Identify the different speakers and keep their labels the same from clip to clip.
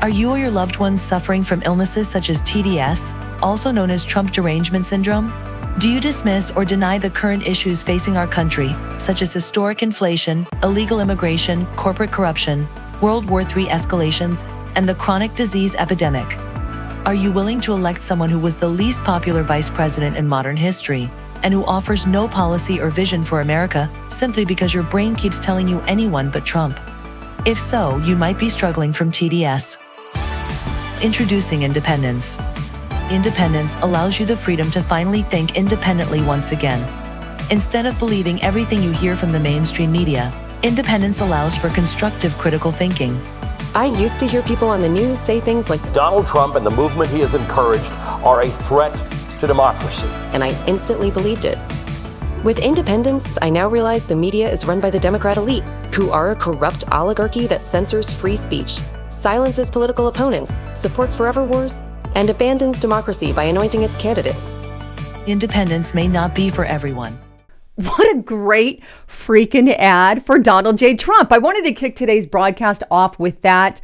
Speaker 1: Are you or your loved ones suffering from illnesses such as TDS, also known as Trump derangement syndrome? Do you dismiss or deny the current issues facing our country, such as historic inflation, illegal immigration, corporate corruption, World War III escalations, and the chronic disease epidemic? Are you willing to elect someone who was the least popular vice president in modern history, and who offers no policy or vision for America simply because your brain keeps telling you anyone but Trump? If so, you might be struggling from TDS. Introducing independence. Independence allows you the freedom to finally think independently once again. Instead of believing everything you hear from the mainstream media, independence allows for constructive critical thinking.
Speaker 2: I used to hear people on the news say things like,
Speaker 3: Donald Trump and the movement he has encouraged are a threat to democracy.
Speaker 2: And I instantly believed it. With independence, I now realize the media is run by the Democrat elite, who are a corrupt oligarchy that censors free speech, silences political opponents, supports forever wars, and abandons democracy by anointing its candidates.
Speaker 1: Independence may not be for everyone.
Speaker 4: What a great freaking ad for Donald J. Trump. I wanted to kick today's broadcast off with that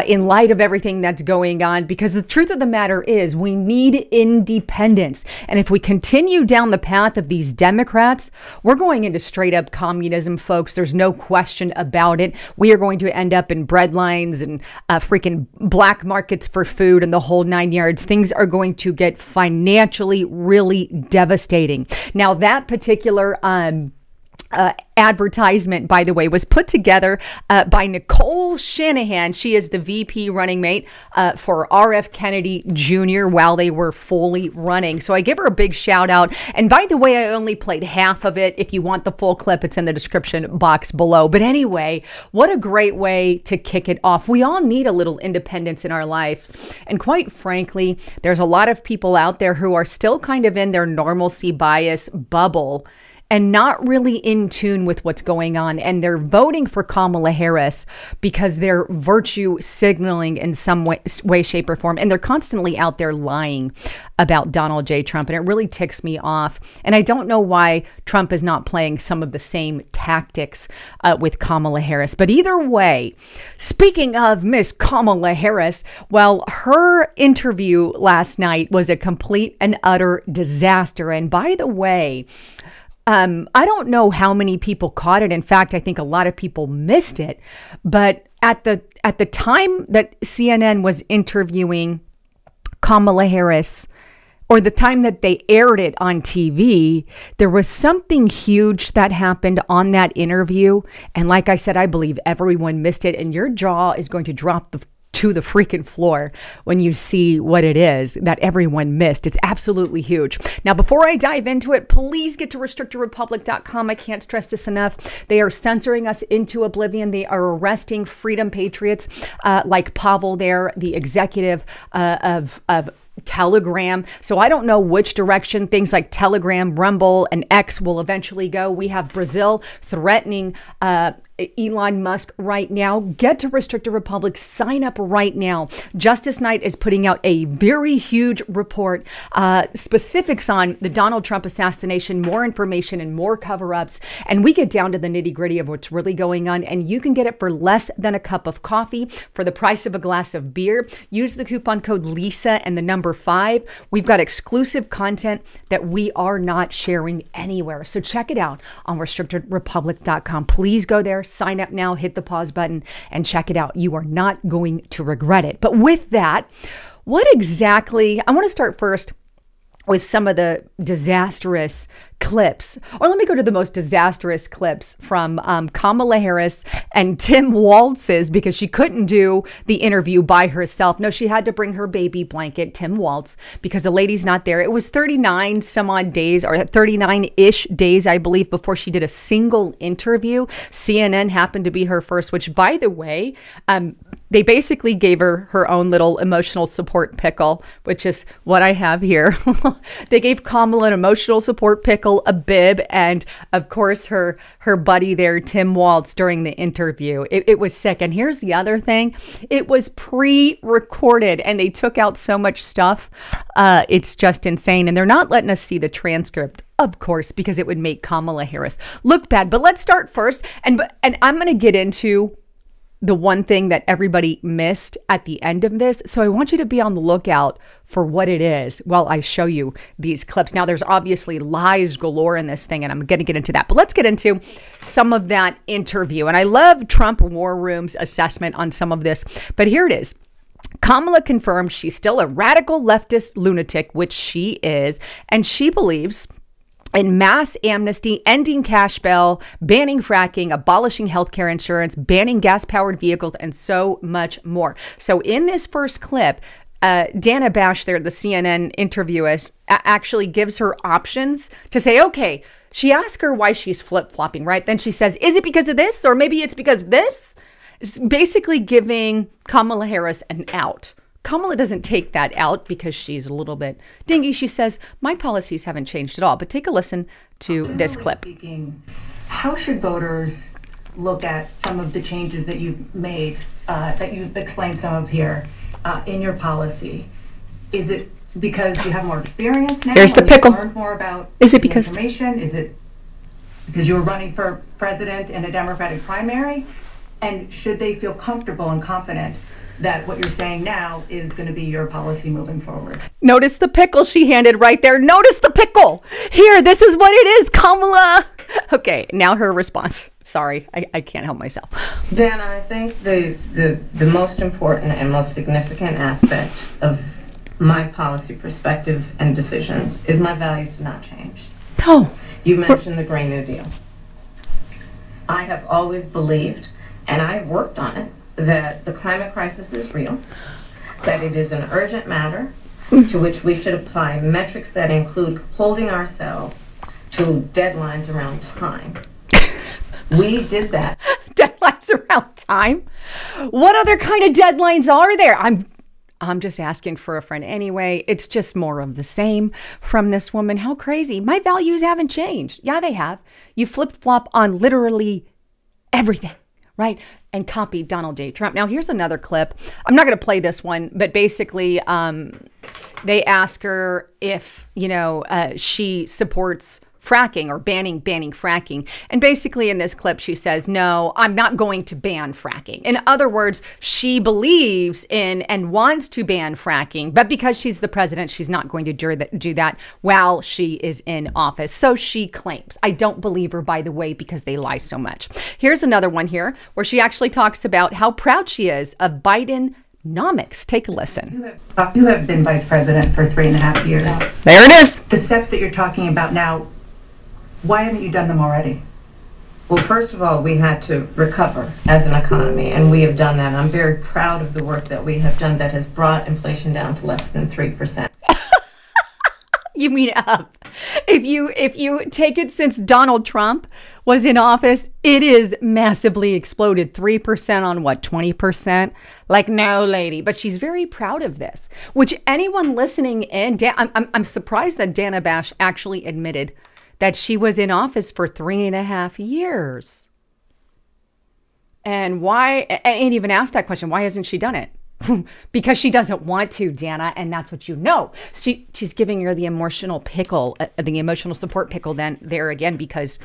Speaker 4: in light of everything that's going on, because the truth of the matter is we need independence. And if we continue down the path of these Democrats, we're going into straight up communism, folks. There's no question about it. We are going to end up in bread lines and freaking black markets for food and the whole 9 yards. Things are going to get financially really devastating. Now, that particular advertisement, by the way, was put together by Nicole Shanahan. She is the VP running mate for RF Kennedy Jr. while they were fully running. So I give her a big shout out. And by the way, I only played half of it. If you want the full clip, it's in the description box below. But anyway, what a great way to kick it off. We all need a little independence in our life. And quite frankly, there's a lot of people out there who are still kind of in their normalcy bias bubble and not really in tune with what's going on. And they're voting for Kamala Harris because they're virtue signaling in some way, shape, or form. And they're constantly out there lying about Donald J. Trump. And it really ticks me off. And I don't know why Trump is not playing some of the same tactics with Kamala Harris. But either way, speaking of Miss Kamala Harris, well, her interview last night was a complete and utter disaster. And by the way, I don't know how many people caught it. In fact, I think a lot of people missed it. But at the time that CNN was interviewing Kamala Harris, or the time that they aired it on TV, there was something huge that happened on that interview. And like I said, I believe everyone missed it. And your jaw is going to drop to the freaking floor when you see what it is that everyone missed. It's absolutely huge. Now, before I dive into it, please get to restrictedrepublic.com. I can't stress this enough. They are censoring us into oblivion. They are arresting freedom patriots like Pavel there, the executive of Telegram. So I don't know which direction things like Telegram, Rumble, and X will eventually go. We have Brazil threatening Elon Musk right now. Get to Restricted Republic. Sign up right now. Justice Night is putting out a very huge report, specifics on the Donald Trump assassination, more information and more cover-ups. And we get down to the nitty-gritty of what's really going on. And you can get it for less than a cup of coffee for the price of a glass of beer. Use the coupon code LISA and the number 5. We've got exclusive content that we are not sharing anywhere. So check it out on restrictedrepublic.com. Please go there. Sign up now, hit the pause button, and check it out. You are not going to regret it. But with that, what exactly, I want to start first with some of the disastrous clips, or let me go to the most disastrous clips from Kamala Harris and Tim Waltz's, because she couldn't do the interview by herself. No, she had to bring her baby blanket, Tim Waltz, because the lady's not there. It was 39 some odd days, or 39-ish days, I believe, before she did a single interview. CNN happened to be her first, which, by the way, they basically gave her her own little emotional support pickle, which is what I have here. They gave Kamala an emotional support pickle, a bib, and of course her buddy there, Tim Waltz, during the interview. It was sick. And here's the other thing. It was pre-recorded and they took out so much stuff. It's just insane. And they're not letting us see the transcript, of course, because it would make Kamala Harris look bad. But let's start first. And I'm going to get into the one thing that everybody missed at the end of this. So I want you to be on the lookout for what it is while I show you these clips. Now, there's obviously lies galore in this thing, and I'm going to get into that. But let's get into some of that interview. And I love Trump War Room's assessment on some of this. But here it is. Kamala confirmed she's still a radical leftist lunatic, which she is, and she believes in mass amnesty, ending cash bail, banning fracking, abolishing healthcare insurance, banning gas-powered vehicles, and so much more. So in this first clip, Dana Bash there, the CNN interviewist, actually gives her options to say, okay, she asks her why she's flip-flopping, right? Then she says, is it because of this? Or maybe it's because of this? It's basically giving Kamala Harris an out. Kamala doesn't take that out because she's a little bit dingy. She says, my policies haven't changed at all. But take a listen to this clip.
Speaker 5: Speaking, how should voters look at some of the changes that you've made, that you've explained some of here in your policy? Is it because you have more experience now?
Speaker 4: There's the pickle.
Speaker 5: Learned more about
Speaker 4: Is it because
Speaker 5: information? Is it because you were running for president in a Democratic primary? And should they feel comfortable and confident that what you're saying now is going to be your policy moving forward?
Speaker 4: Notice the pickle she handed right there. Notice the pickle. Here, this is what it is, Kamala. Okay, now her response. Sorry, I can't help myself.
Speaker 6: Dana, I think the most important and most significant aspect of my policy perspective and decisions is my values have not changed.
Speaker 4: No.
Speaker 6: You mentioned the Green New Deal. I have always believed, and I've worked on it, that the climate crisis is real, that it is an urgent matter to which we should apply metrics that include holding ourselves to deadlines around time. We did that.
Speaker 4: Deadlines around time? What other kind of deadlines are there? I'm just asking for a friend anyway. It's just more of the same from this woman. How crazy. My values haven't changed. Yeah, they have. You flip-flop on literally everything, right? And copied Donald J. Trump. Now, here's another clip. I'm not going to play this one, but basically they ask her if, she supports fracking or banning fracking. And basically in this clip, she says, no, I'm not going to ban fracking. In other words, she believes in and wants to ban fracking, but because she's the president, she's not going to do that while she is in office. So she claims. I don't believe her, by the way, because they lie so much. Here's another one here where she actually talks about how proud she is of Bidenomics. Take a listen.
Speaker 5: You have been vice president for 3.5 years.
Speaker 4: There it is.
Speaker 5: The steps that you're talking about now, why haven't you done them already?
Speaker 6: Well, first of all, we had to recover as an economy, and we have done that. I'm very proud of the work that we have done that has brought inflation down to less than 3%.
Speaker 4: You mean up? If you take it since Donald Trump was in office, it is massively exploded. 3% on what, 20%? Like, no, lady. But she's very proud of this, which anyone listening in, I'm surprised that Dana Bash actually admitted that she was in office for 3.5 years. And why, and even asked that question, why hasn't she done it? Because she doesn't want to, Dana, and that's what you know. She's giving her the emotional pickle, the emotional support pickle then there again, because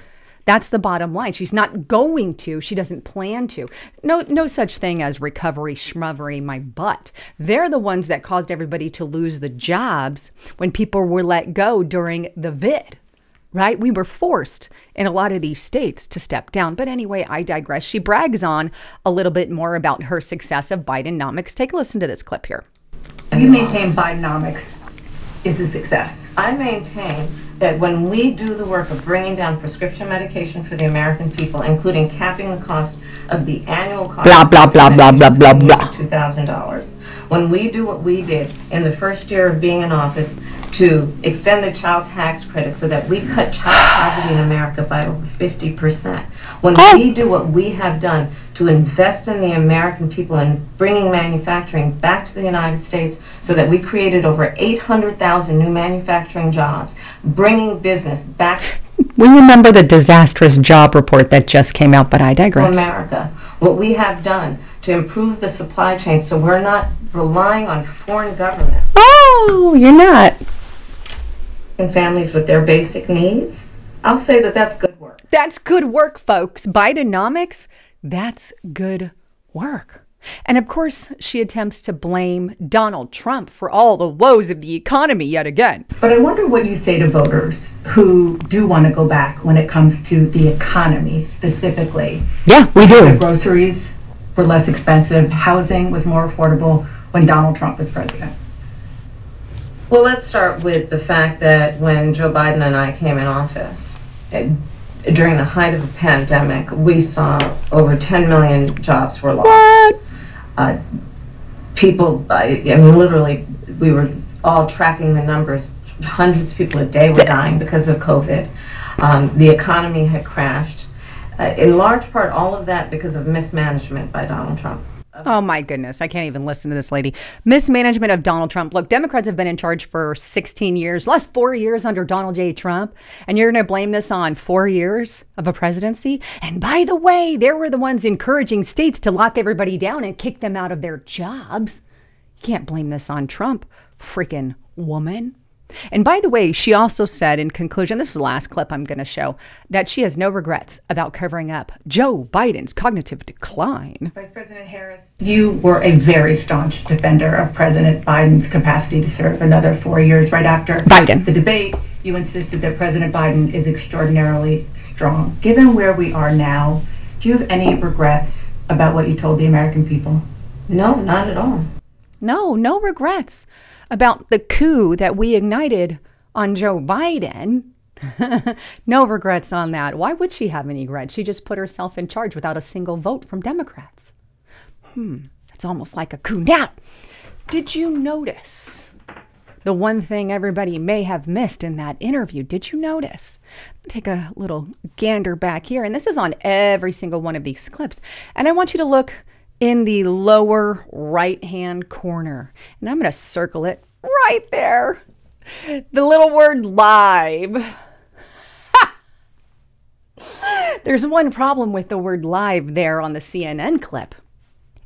Speaker 4: that's the bottom line. She's not going to. She doesn't plan to. No such thing as recovery, schmovery, my butt. They're the ones that caused everybody to lose the jobs when people were let go during the vid. Right? We were forced in a lot of these states to step down. But anyway, I digress. She brags on a little bit more about her success of Bidenomics. Take a listen to this clip here.
Speaker 5: You maintain Bidenomics is a success.
Speaker 6: I maintain that when we do the work of bringing down prescription medication for the American people, including capping the cost of the annual cost
Speaker 4: blah, blah, blah, blah, blah, blah, blah.
Speaker 6: $2,000, when we do what we did in the first year of being in office to extend the child tax credit so that we cut child poverty in America by over 50%, when we do what we have done to invest in the American people and bringing manufacturing back to the United States so that we created over 800,000 new manufacturing jobs, bringing business back.
Speaker 4: We remember the disastrous job report that just came out, but I digress.
Speaker 6: America, what we have done to improve the supply chain so we're not relying on foreign governments.
Speaker 4: Oh, you're not.
Speaker 6: And families with their basic needs. I'll say that that's good work.
Speaker 4: That's good work, folks. Bidenomics, that's good work. And of course, she attempts to blame Donald Trump for all the woes of the economy yet again.
Speaker 5: But I wonder what you say to voters who do want to go back when it comes to the economy specifically.
Speaker 4: Yeah, we do.
Speaker 5: The groceries were less expensive. Housing was more affordable when Donald Trump was president.
Speaker 6: Well, let's start with the fact that when Joe Biden and I came in office, during the height of the pandemic, we saw over 10 million jobs were lost.
Speaker 4: What?
Speaker 6: People, I mean, literally, we were all tracking the numbers. Hundreds of people a day were dying because of COVID. The economy had crashed. In large part, all of that because of mismanagement by Donald Trump.
Speaker 4: Oh my goodness, I can't even listen to this lady. Mismanagement of Donald Trump. Look, Democrats have been in charge for 16 years, last 4 years under Donald J. Trump. And you're going to blame this on 4 years of a presidency? And by the way, they were the ones encouraging states to lock everybody down and kick them out of their jobs. You can't blame this on Trump, freaking woman. And by the way, she also said in conclusion, this is the last clip I'm going to show, that she has no regrets about covering up Joe Biden's cognitive decline.
Speaker 5: Vice President Harris, you were a very staunch defender of President Biden's capacity to serve another 4 years. Right after the debate, you insisted that President Biden is extraordinarily strong. Given where we are now, do you have any regrets about what you told the American people?
Speaker 6: No, not at all.
Speaker 4: No regrets about the coup that we ignited on Joe Biden. No regrets on that. Why would she have any regrets? She just put herself in charge without a single vote from Democrats. It's almost like a coup. Now, did you notice the one thing everybody may have missed in that interview? Did you notice? Take a little gander back here, and this is on every single one of these clips. And I want you to look in the lower right-hand corner. And I'm going to circle it right there. The little word live. There's one problem with the word live there on the CNN clip.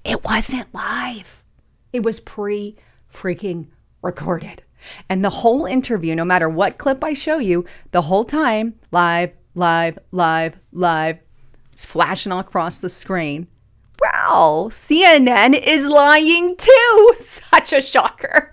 Speaker 4: It wasn't live. It was pre-freaking recorded. And the whole interview, no matter what clip I show you, the whole time, live, it's flashing all across the screen. Wow, CNN is lying too. Such a shocker.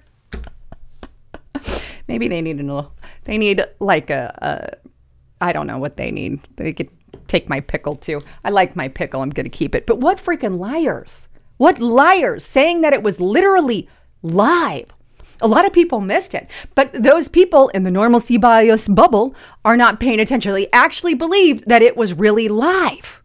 Speaker 4: Maybe they need like I don't know what they need. They could take my pickle too. I like my pickle. I'm going to keep it. But what freaking liars? What liars saying that it was literally live? A lot of people missed it. But those people in the normalcy bias bubble are not paying attention. They actually believed that it was really live.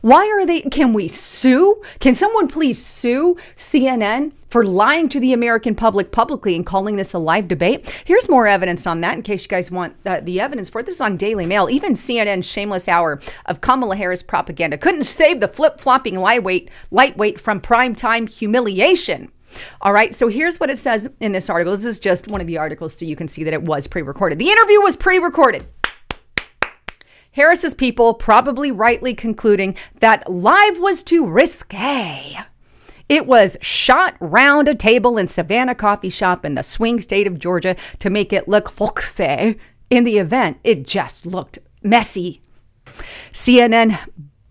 Speaker 4: Why are they? Can we sue? Can someone please sue CNN for lying to the American public publicly and calling this a live debate? Here's more evidence on that in case you guys want the evidence for it. This is on Daily Mail. Even CNN's shameless hour of Kamala Harris propaganda couldn't save the flip-flopping lightweight from primetime humiliation. All right, so here's what it says in this article. This is just one of the articles so you can see that it was pre-recorded. The interview was pre-recorded. Harris's people probably rightly concluding that live was too risque. It was shot round a table in Savannah coffee shop in the swing state of Georgia to make it look folksy. In the event, it just looked messy. CNN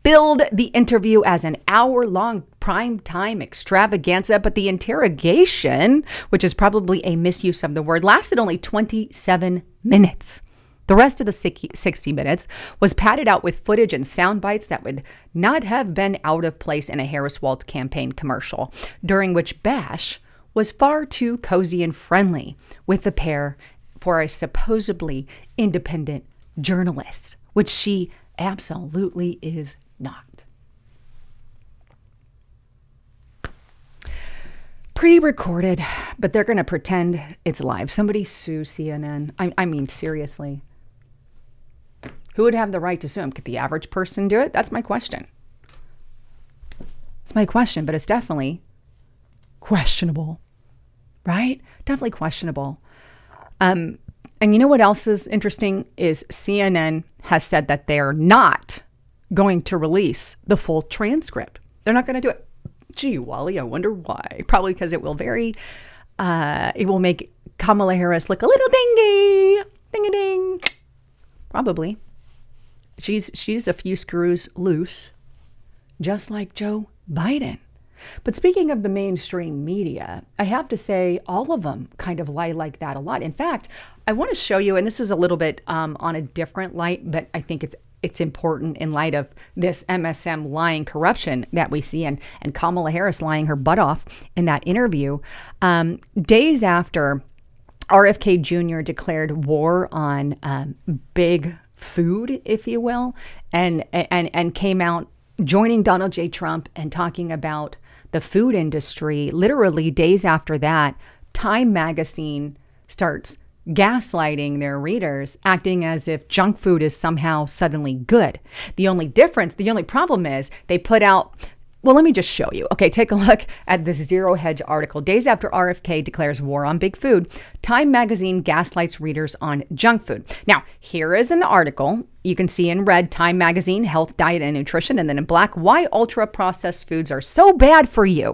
Speaker 4: billed the interview as an hour-long primetime extravaganza, but the interrogation, which is probably a misuse of the word, lasted only 27 minutes. The rest of the 60 minutes was padded out with footage and sound bites that would not have been out of place in a Harris-Waltz campaign commercial, during which Bash was far too cozy and friendly with the pair for a supposedly independent journalist, which she absolutely is not. Pre-recorded, but they're going to pretend it's live. Somebody sue CNN. I mean, seriously. Who would have the right to sue him? Could the average person do it? That's my question. It's my question, but it's definitely questionable, right? Definitely questionable. And you know what else is interesting is CNN has said that they're not going to release the full transcript. They're not going to do it. Gee, Wally, I wonder why. Probably because it will it will make Kamala Harris look a little dingy. Ding-a-ding. Probably. She's a few screws loose, just like Joe Biden. But speaking of the mainstream media, I have to say all of them kind of lie like that a lot. In fact, I want to show you, and this is a little bit on a different light, but I think it's important in light of this MSM lying corruption that we see, and Kamala Harris lying her butt off in that interview. Days after RFK Jr. declared war on big food, if you will, and came out joining Donald J. Trump and talking about the food industry, literally days after that, Time magazine starts gaslighting their readers, acting as if junk food is somehow suddenly good. The only problem is they put out, well, let me just show you. Okay, take a look at this Zero Hedge article. Days after RFK declares war on big food, Time magazine gaslights readers on junk food. Now, here is an article. You can see in red, Time magazine, health, diet, and nutrition, and then in black, why ultra-processed foods are so bad for you.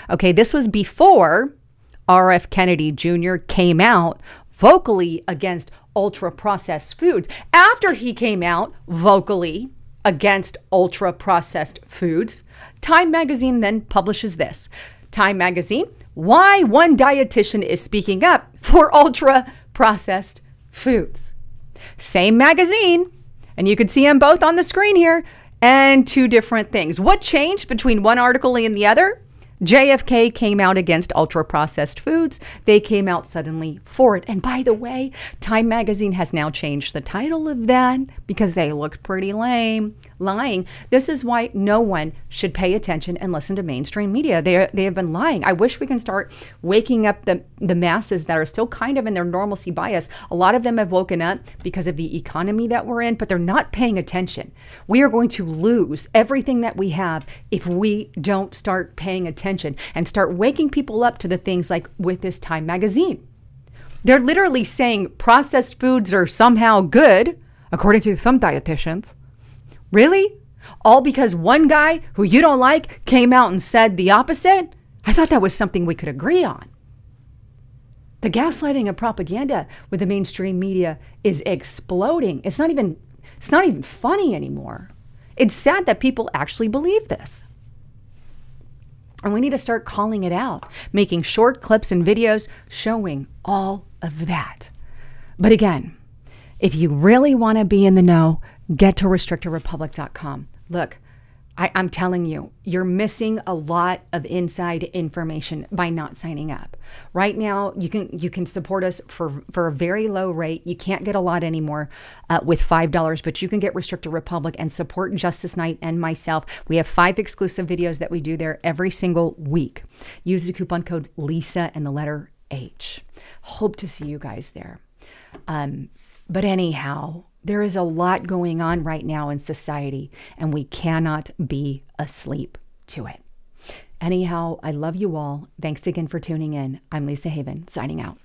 Speaker 4: Okay, this was before R.F. Kennedy Jr. came out vocally against ultra-processed foods. After he came out vocally against ultra-processed foods, Time magazine then publishes this. Time magazine, why one dietitian is speaking up for ultra-processed foods. Same magazine, and you can see them both on the screen here, and two different things. What changed between one article and the other? JFK came out against ultra-processed foods. They came out suddenly for it. And by the way, Time magazine has now changed the title of that because they looked pretty lame, lying. This is why no one should pay attention and listen to mainstream media. They have been lying. I wish we can start waking up the masses that are still kind of in their normalcy bias. A lot of them have woken up because of the economy that we're in, but they're not paying attention. We are going to lose everything that we have if we don't start paying attention and start waking people up to the things like with this Time magazine. They're literally saying processed foods are somehow good, according to some dietitians. Really? All because one guy who you don't like came out and said the opposite? I thought that was something we could agree on. The gaslighting and propaganda with the mainstream media is exploding. It's not even funny anymore. It's sad that people actually believe this. And we need to start calling it out, making short clips and videos showing all of that. But again, if you really want to be in the know, get to restrictedrepublic.com. Look, I'm telling you, you're missing a lot of inside information by not signing up. Right now, you can support us for a very low rate. You can't get a lot anymore with $5, but you can get Restricted Republic and support Justice Knight and myself. We have 5 exclusive videos that we do there every single week. Use the coupon code LISA and the letter H. Hope to see you guys there. But anyhow, there is a lot going on right now in society, and we cannot be asleep to it. Anyhow, I love you all. Thanks again for tuning in. I'm Lisa Haven, signing out.